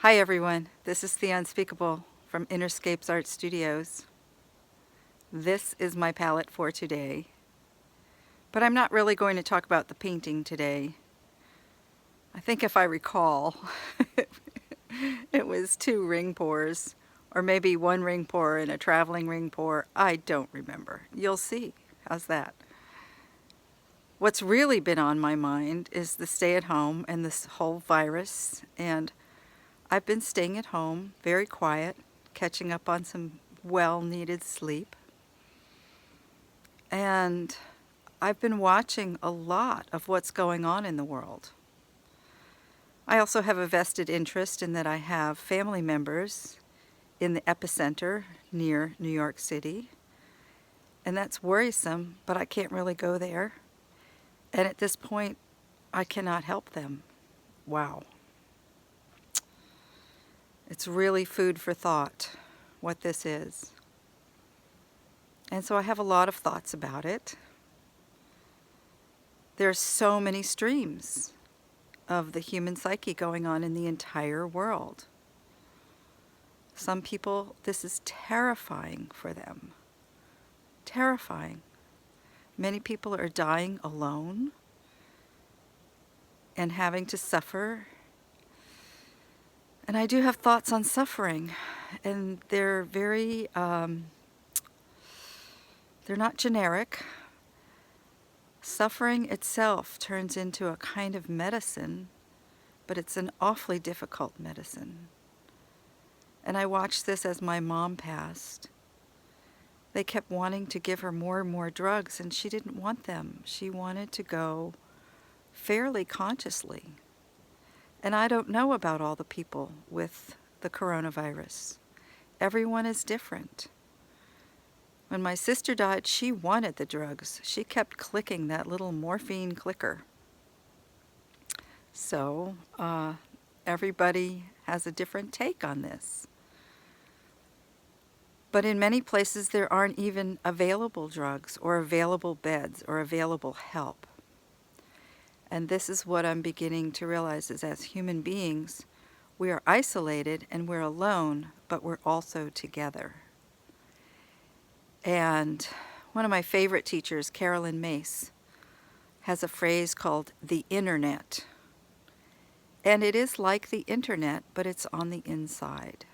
Hi everyone, this is The Unspeakable from Innerscapes Art Studios. This is my palette for today, but I'm not really going to talk about the painting today. I think if I recall, it was 2 ring pours, or maybe 1 ring pour and a traveling ring pour. I don't remember. You'll see. How's that? What's really been on my mind is the stay at home and this whole virus, and I've been staying at home, very quiet, catching up on some well-needed sleep. And I've been watching a lot of what's going on in the world. I also have a vested interest in that I have family members in the epicenter near New York City. And that's worrisome, but I can't really go there. And at this point, I cannot help them. Wow. It's really food for thought, what this is. And so I have a lot of thoughts about it. There are so many streams of the human psyche going on in the entire world. Some people, this is terrifying for them. Terrifying. Many people are dying alone and having to suffer. And I do have thoughts on suffering, and they're very, they're not generic. Suffering itself turns into a kind of medicine, but it's an awfully difficult medicine. And I watched this as my mom passed. They kept wanting to give her more and more drugs, and she didn't want them. She wanted to go fairly consciously. And I don't know about all the people with the coronavirus. Everyone is different. When my sister died, she wanted the drugs. She kept clicking that little morphine clicker. So, everybody has a different take on this. But in many places there aren't even available drugs or available beds or available help. And this is what I'm beginning to realize is as human beings, we are isolated and we're alone, but we're also together. And one of my favorite teachers, Carolyn Mace, has a phrase called the internet. And it is like the internet, but it's on the inside.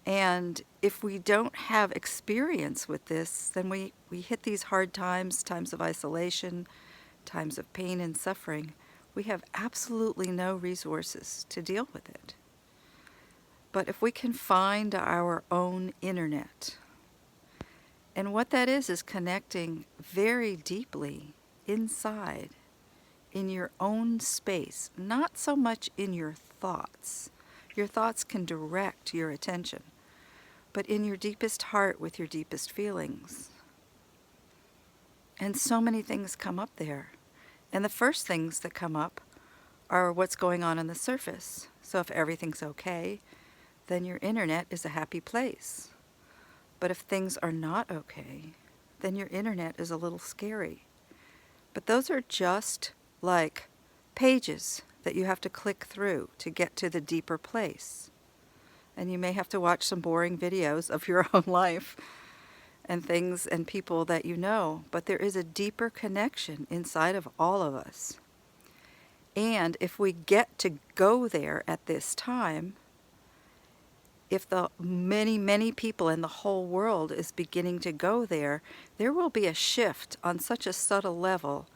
And if we don't have experience with this, then we hit these hard times, times of isolation, times of pain and suffering. We have absolutely no resources to deal with it. But if we can find our own internet, and what that is connecting very deeply inside, in your own space, not so much in your thoughts. Your thoughts can direct your attention, but in your deepest heart with your deepest feelings. And so many things come up there. And the first things that come up are what's going on the surface. So if everything's okay, then your internet is a happy place. But if things are not okay, then your internet is a little scary. But those are just like pages that you have to click through to get to the deeper place. And you may have to watch some boring videos of your own life and things and people that you know, but there is a deeper connection inside of all of us. And if we get to go there at this time, if the many people in the whole world is beginning to go there, there will be a shift on such a subtle level,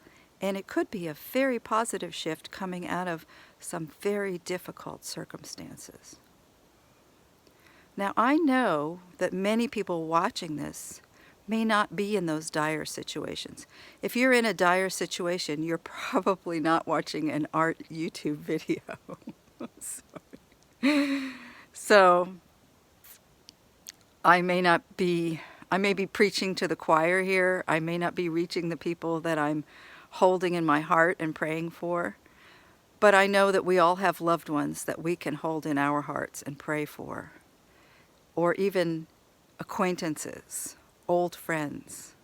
and it could be a very positive shift coming out of some very difficult circumstances. Now, I know that many people watching this may not be in those dire situations. If you're in a dire situation, you're probably not watching an art YouTube video. So, I may be preaching to the choir here. I may not be reaching the people that I'm holding in my heart and praying for. But I know that we all have loved ones that we can hold in our hearts and pray for. Or even acquaintances, old friends.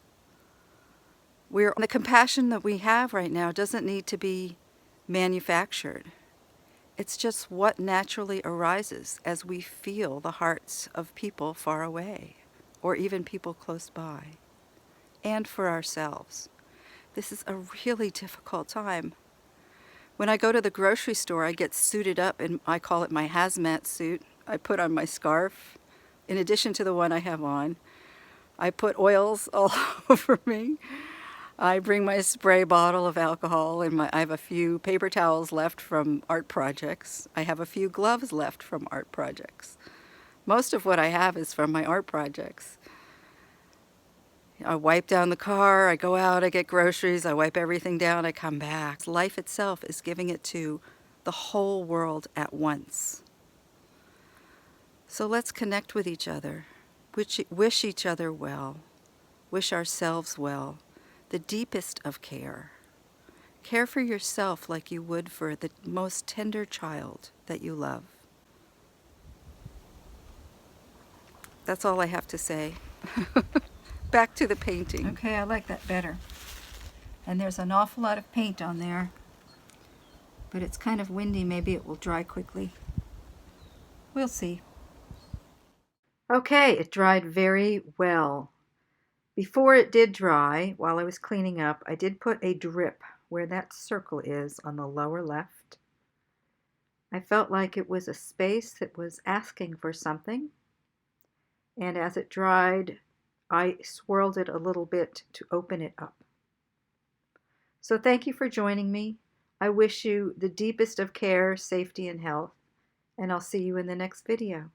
The compassion that we have right now doesn't need to be manufactured. It's just what naturally arises as we feel the hearts of people far away, or even people close by, and for ourselves. This is a really difficult time. When I go to the grocery store, I get suited up, and I call it my hazmat suit. I put on my scarf, in addition to the one I have on. I put oils all over me. I bring my spray bottle of alcohol, and I have a few paper towels left from art projects. I have a few gloves left from art projects. Most of what I have is from my art projects. I wipe down the car, I go out, I get groceries, I wipe everything down, I come back. Life itself is giving it to the whole world at once. So let's connect with each other, wish each other well, wish ourselves well, the deepest of care. Care for yourself like you would for the most tender child that you love. That's all I have to say. Back to the painting. Okay, I like that better. And there's an awful lot of paint on there, but it's kind of windy. Maybe it will dry quickly. We'll see. Okay, it dried very well. Before it did dry, while I was cleaning up, I did put a drip where that circle is on the lower left. I felt like it was a space that was asking for something. And as it dried, I swirled it a little bit to open it up. So thank you for joining me. I wish you the deepest of care, safety, and health, and I'll see you in the next video.